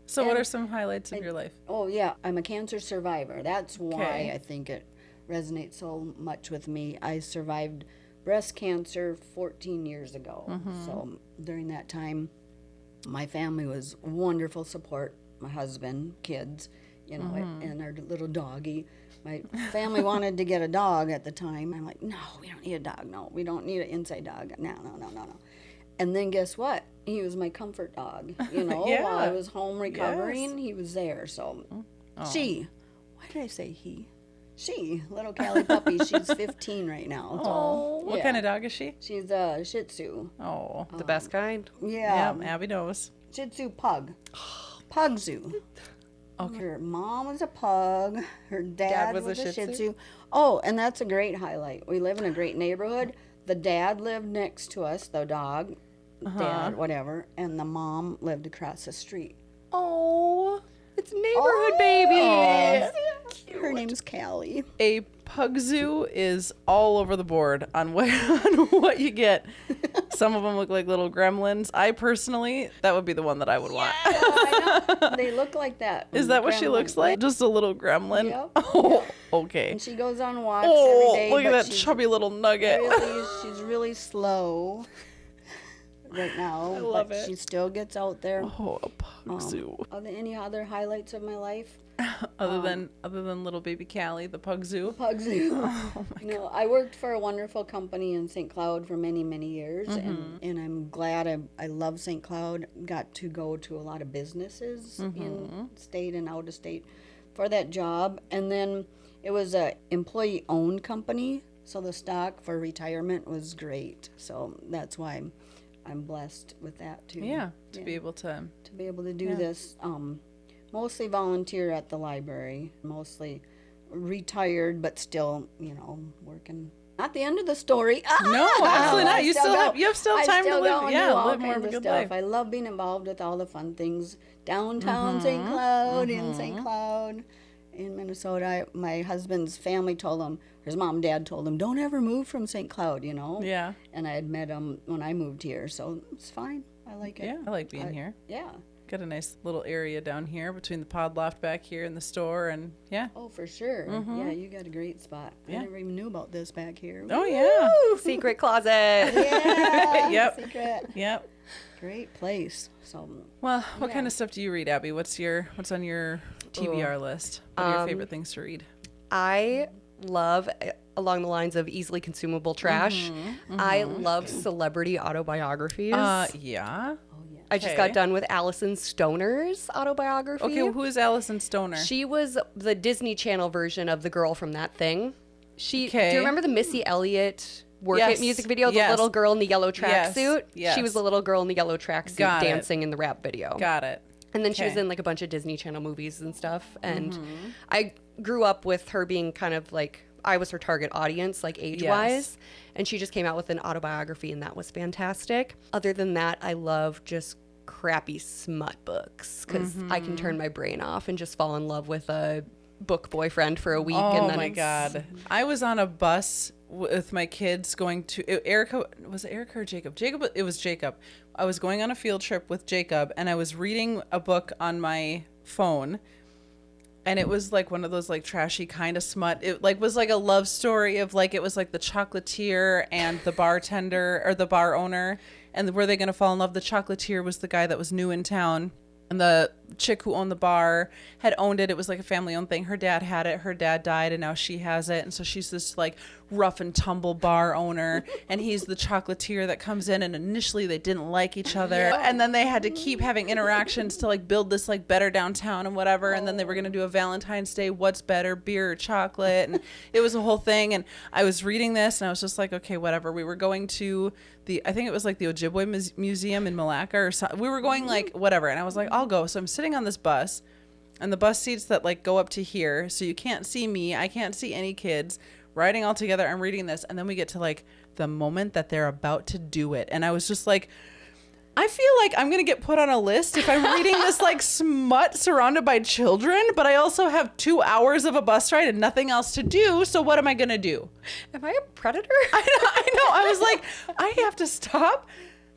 So what And are some highlights of your life? Oh, yeah, I'm a cancer survivor. That's why Okay. I think it resonates so much with me. I survived breast cancer 14 years ago. So during that time, my family was wonderful support. My husband, kids, you know, and our little doggy. My family wanted to get a dog at the time. I'm like, no, we don't need a dog. No, we don't need an inside dog. No. And then guess what? He was my comfort dog. You know, Yeah. while I was home recovering, he was there. So she, why did I say he? She, little Callie puppy, she's 15 right now. Oh, what Yeah. kind of dog is she? She's a Shih Tzu. Oh, The best kind. Yeah, yeah, Abby knows. Shih Tzu pug. Pug Zoo. Okay. Her mom was a pug. Her dad was a Shih Tzu? Tzu. Oh, and that's a great highlight. We live in a great neighborhood. The dad lived next to us, the dog, dad, whatever, and the mom lived across the street. Oh, it's neighborhood baby. Her name's Callie. A pug zoo is all over the board on what you get. Some of them look like little gremlins. I personally, that would be the one that I would want. I know. They look like that. Is that what she Gremlin. looks like? Just a little gremlin? Yep. Oh, okay. And she goes on walks Oh, every day. look at but that she's chubby little nugget. she's really slow right now. I love but it. She still gets out there. Oh, a pug zoo. Are there any other highlights of my life? Other than little baby Callie, the pug zoo. Pug Zoo. Oh my No, I worked for a wonderful company in St. Cloud for many, many years, and I'm glad I love St. Cloud. Got to go to a lot of businesses in state and out of state for that job, and then it was a employee-owned company, so the stock for retirement was great. So that's why I'm blessed with that too. Yeah, to be able to. To be able to do this. Mostly volunteer at the library, mostly retired, but still, you know, working. Not the end of the story. No, absolutely not. You still have I time to still live. go and Yeah, do all live more of kinds a of good stuff. life. I love being involved with all the fun things downtown St. Cloud, in St. Cloud, in Minnesota. My husband's family told him, his mom and dad told him, don't ever move from St. Cloud, you know. Yeah, And I had met him when I moved here, so it's fine. I like it. yeah. I like being here. Yeah. Got a nice little area down here between the pod loft back here and the store, and yeah. Oh, for sure. Yeah, you got a great spot. Yeah. I never even knew about this back here. Oh yeah. Secret closet. Yeah. Yep. Secret. Yep. Great place. So, Well, what kind of stuff do you read, Abby? What's on your TBR list? What are your favorite things to read? I love, along the lines of easily consumable trash, I love celebrity autobiographies. Yeah. I just okay. got done with Allison Stoner's autobiography. Okay, who is Allison Stoner? She was the Disney Channel version of the girl from That Thing. Do Okay. you remember the Missy Elliott Work Yes. It music video? The Yes. little girl in the yellow Yes. tracksuit? Yes. She was the little girl in the yellow tracksuit Got it. dancing in the rap video. Got it. And then she was Okay. in like a bunch of Disney Channel movies and stuff. And I grew up with her being kind of like, I was her target audience, like age-wise. Yes. And she just came out with an autobiography, and that was fantastic. Other than that, I love just crappy smut books because I can turn my brain off and just fall in love with a book boyfriend for a week. Oh and then my God. I was on a bus with my kids going to Erica. Was it Erica or Jacob? It was Jacob. I was going on a field trip with Jacob, and I was reading a book on my phone. And it was like one of those like trashy kind of smut. It like was like a love story of like, it was like the chocolatier and the bartender or the bar owner. And were they going to fall in love? The chocolatier was the guy that was new in town. And the chick who owned the bar had owned it. It was like a family-owned thing. Her dad had it. Her dad died, and now she has it. And so she's this like rough and tumble bar owner, and he's the chocolatier that comes in. And initially they didn't like each other, and then they had to keep having interactions to like build this like better downtown and whatever. And then they were gonna do a Valentine's Day, what's better, beer or chocolate? And it was a whole thing. And I was reading this, and I was just like, okay, whatever. We were going to I think it was like the Ojibwe Museum in Malacca or something. We were going like whatever, and I was like, I'll go. So I'm sitting on this bus, and the bus seats that like go up to here, so you can't see me, I can't see any kids riding all together. I'm reading this, and then we get to like the moment that they're about to do it, and I was just like, I feel like I'm gonna get put on a list if I'm reading this like smut surrounded by children, but I also have 2 hours of a bus ride and nothing else to do. So what am I gonna do? Am I a predator? I know. I was like, I have to stop.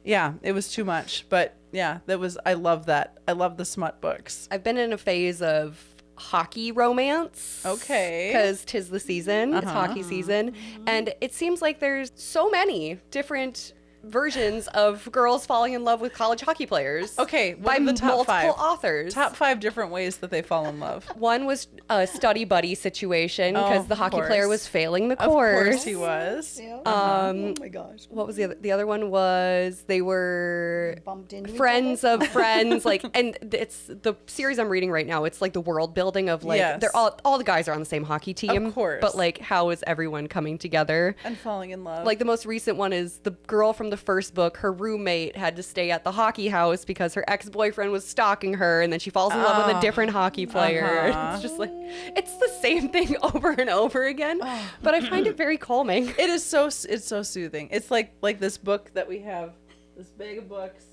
Yeah, it was too much. But yeah, I love that. I love the smut books. I've been in a phase of hockey romance. Okay. Because 'tis the season. It's hockey season. And it seems like there's so many different versions of girls falling in love with college hockey players. Okay, what by are the top multiple five? authors. Top 5 different ways that they fall in love. One was a study buddy situation because Oh, the of hockey course. player was failing the Of course. course he was. Yeah. Um, Oh my gosh. What was the other? The other one was they were Bumped into each friends of friends. Like, and it's the series I'm reading right now. It's like the world building of like Yes. they're all the guys are on the same hockey team. Of course. But like, how is everyone coming together? And falling in love. Like the most recent one is the girl from the first book. Her roommate had to stay at the hockey house because her ex-boyfriend was stalking her, and then she falls in love with a different hockey player. It's just like it's the same thing over and over again. But I find it very calming. it's so soothing. It's like this book that we have, this bag of books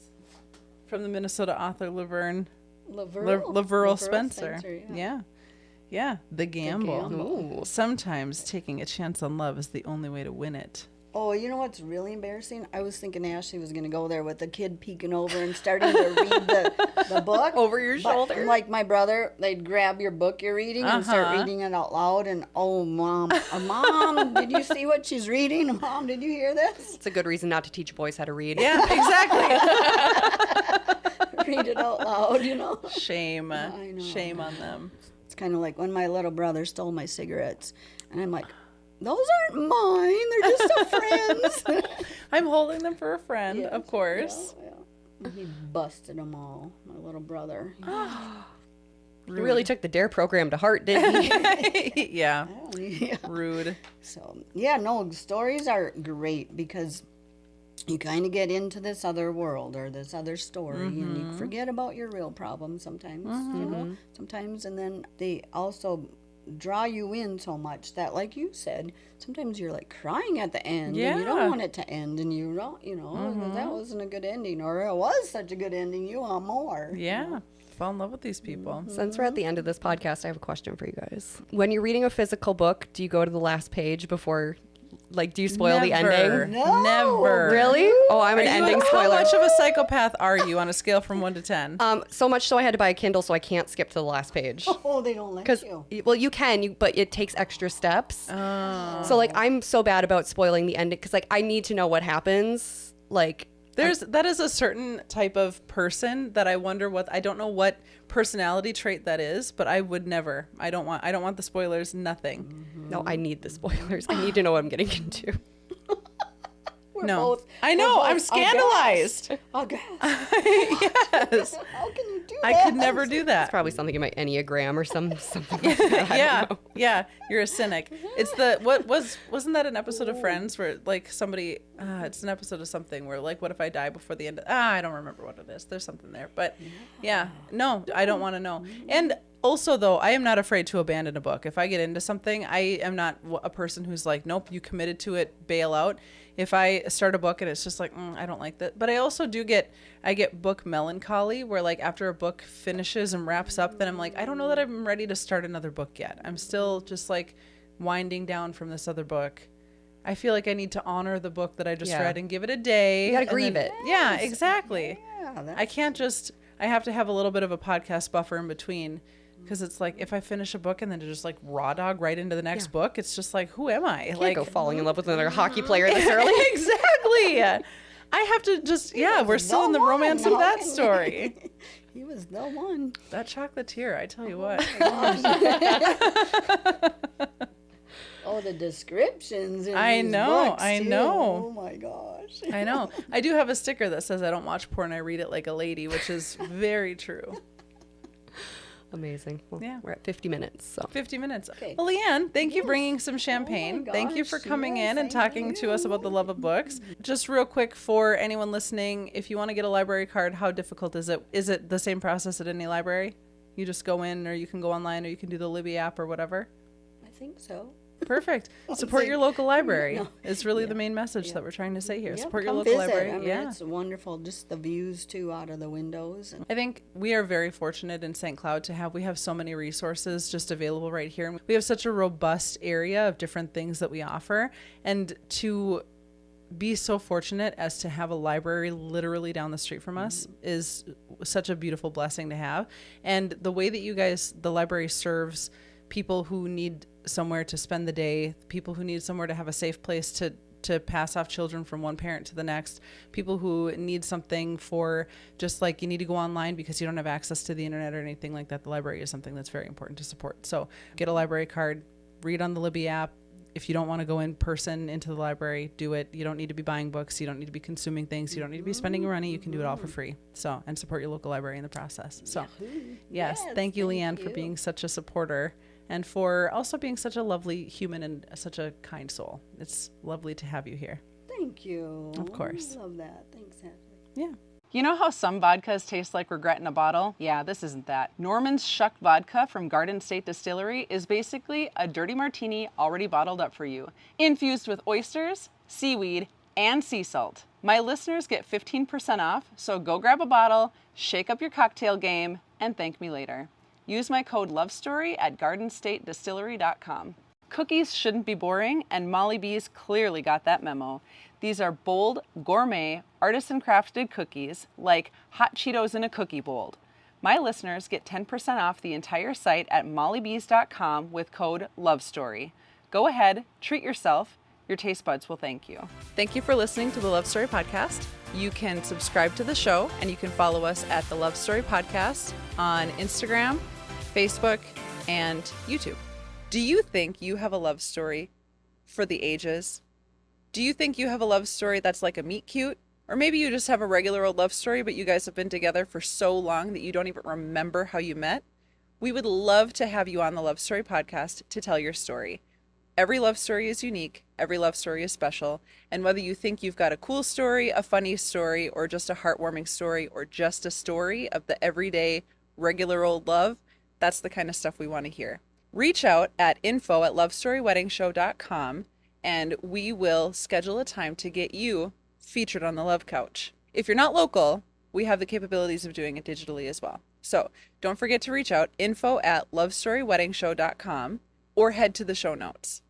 from the Minnesota author Laverl Spencer. Yeah. The Gamble. Gamble. Ooh. Sometimes taking a chance on love is the only way to win it. Oh, you know what's really embarrassing? I was thinking Ashley was going to go there with the kid peeking over and starting to read the book. Over your But shoulder. like my brother, they'd grab your book you're reading and start reading it out loud. And, oh, Mom, Mom, did you see what she's reading? Mom, did you hear this? It's a good reason not to teach boys how to read. Yeah, exactly. Read it out loud, you know? Shame. I know. Shame on them. It's kind of like when my little brother stole my cigarettes. And I'm like, those aren't mine. They're just a friend's. I'm holding them for a friend, Yes, of course. Yeah. He busted them all, my little brother. He really took the DARE program to heart, didn't he? Yeah. Yeah. Rude. So, yeah, no, stories are great because you kind of get into this other world or this other story and you forget about your real problems sometimes, you know, sometimes. And then they also draw you in so much that, like you said, sometimes you're like crying at the end and you Yeah. don't want it to end and you don't, you know, that wasn't a good ending or it was such a good ending, you want more. Yeah. Fall in love with these people. Since we're at the end of this podcast, I have a question for you guys. When you're reading a physical book, do you go to the last page before, like, do you spoil the Never. ending? No. Never. Really? Oh, I'm an ending How spoiler. much of a psychopath are you on a scale from 1 to 10? So much so I had to buy a Kindle so I can't skip to the last page. Oh, they don't let Because, you. well, you can, but it takes extra steps. Oh. So, like, I'm so bad about spoiling the ending because, like, I need to know what happens. Like, That is a certain type of person that I wonder I don't know what personality trait that is, but I would never. I don't want the spoilers, nothing. no, I need the spoilers. I need to know what I'm getting into. We're No. both- I we're know, both I'm scandalized. aghast. Yes. How can you do that? I could never do that. Probably something in my Enneagram or something like that. I Yeah. don't know. Yeah, you're a cynic. It's wasn't that an episode of Friends where like somebody it's an episode of something where like what if I die before the end of I don't remember what it is. There's something there. But yeah, no, I don't want to know. And also though, I am not afraid to abandon a book. If I get into something, I am not a person who's like, nope, you committed to it, bail out. If I start a book and it's just like, I don't like that. But I also get book melancholy where like after a book finishes and wraps up, then I'm like, I don't know that I'm ready to start another book yet. I'm still just like winding down from this other book. I feel like I need to honor the book that I just Yeah. read and give it a day. You gotta and grieve then- it. Yeah, exactly. Yeah, I can't just, I have to have a little bit of a podcast buffer in between. Because it's like if I finish a book and then just like raw dog right into the next book, it's just like, who am I? Can't Like go falling in love with another hockey player this early. Exactly. I have to just we're still in the romance of that story. He was the one. That chocolatier, I tell you what. Oh, the descriptions. In I these know, books, I too. know. Oh my gosh. I know. I do have a sticker that says I don't watch porn, I read it like a lady, which is very true. Amazing. Well, Yeah. we're at 50 minutes. So 50 minutes. Okay. Well, Leanne, thank you for bringing some champagne. Thank you for gosh, coming yes, in and thank talking to us about the love of books. Just real quick for anyone listening, if you want to get a library card, how difficult is it? Is it the same process at any library? You just go in or you can go online or you can do the Libby app or whatever? I think so. Perfect. Support your local library is really the main message Yeah. that we're trying to say here. Yeah, Support your come local visit. library. I mean, Yeah. it's wonderful. Just the views too out of the windows. And I think we are very fortunate in St. Cloud we have so many resources just available right here. We have such a robust area of different things that we offer. And to be so fortunate as to have a library literally down the street from us is such a beautiful blessing to have. And the way that you guys, the library serves people who need somewhere to spend the day, people who need somewhere to have a safe place to pass off children from one parent to the next, people who need something for just like you need to go online because you don't have access to the internet or anything like that. The library is something that's very important to support. So get a library card, read on the Libby app. If you don't want to go in person into the library, do it. You don't need to be buying books. You don't need to be consuming things. You don't need to be spending money. You can do it all for free. So, and support your local library in the process. So, yes, thank you, Leanne, for being such a supporter and for also being such a lovely human and such a kind soul. It's lovely to have you here. Thank you. Of course. I love that. Thanks, Ashley. Yeah. You know how some vodkas taste like regret in a bottle? Yeah, this isn't that. Norman's Shuck Vodka from Garden State Distillery is basically a dirty martini already bottled up for you, infused with oysters, seaweed, and sea salt. My listeners get 15% off, so go grab a bottle, shake up your cocktail game, and thank me later. Use my code LOVESTORY at gardenstatedistillery.com. Cookies shouldn't be boring, and Molly B's clearly got that memo. These are bold, gourmet, artisan-crafted cookies, like hot Cheetos in a cookie bowl. My listeners get 10% off the entire site at mollybees.com with code LOVESTORY. Go ahead, treat yourself. Your taste buds will thank you. Thank you for listening to the Love Story Podcast. You can subscribe to the show, and you can follow us at the Love Story Podcast on Instagram, Facebook, and YouTube. Do you think you have a love story for the ages? Do you think you have a love story that's like a meet cute? Or maybe you just have a regular old love story, but you guys have been together for so long that you don't even remember how you met? We would love to have you on the Love Story Podcast to tell your story. Every love story is unique. Every love story is special. And whether you think you've got a cool story, a funny story, or just a heartwarming story, or just a story of the everyday, regular old love, that's the kind of stuff we want to hear. Reach out at info@lovestoryweddingshow.com and we will schedule a time to get you featured on the Love Couch. If you're not local, we have the capabilities of doing it digitally as well. So don't forget to reach out, info@lovestoryweddingshow.com, or head to the show notes.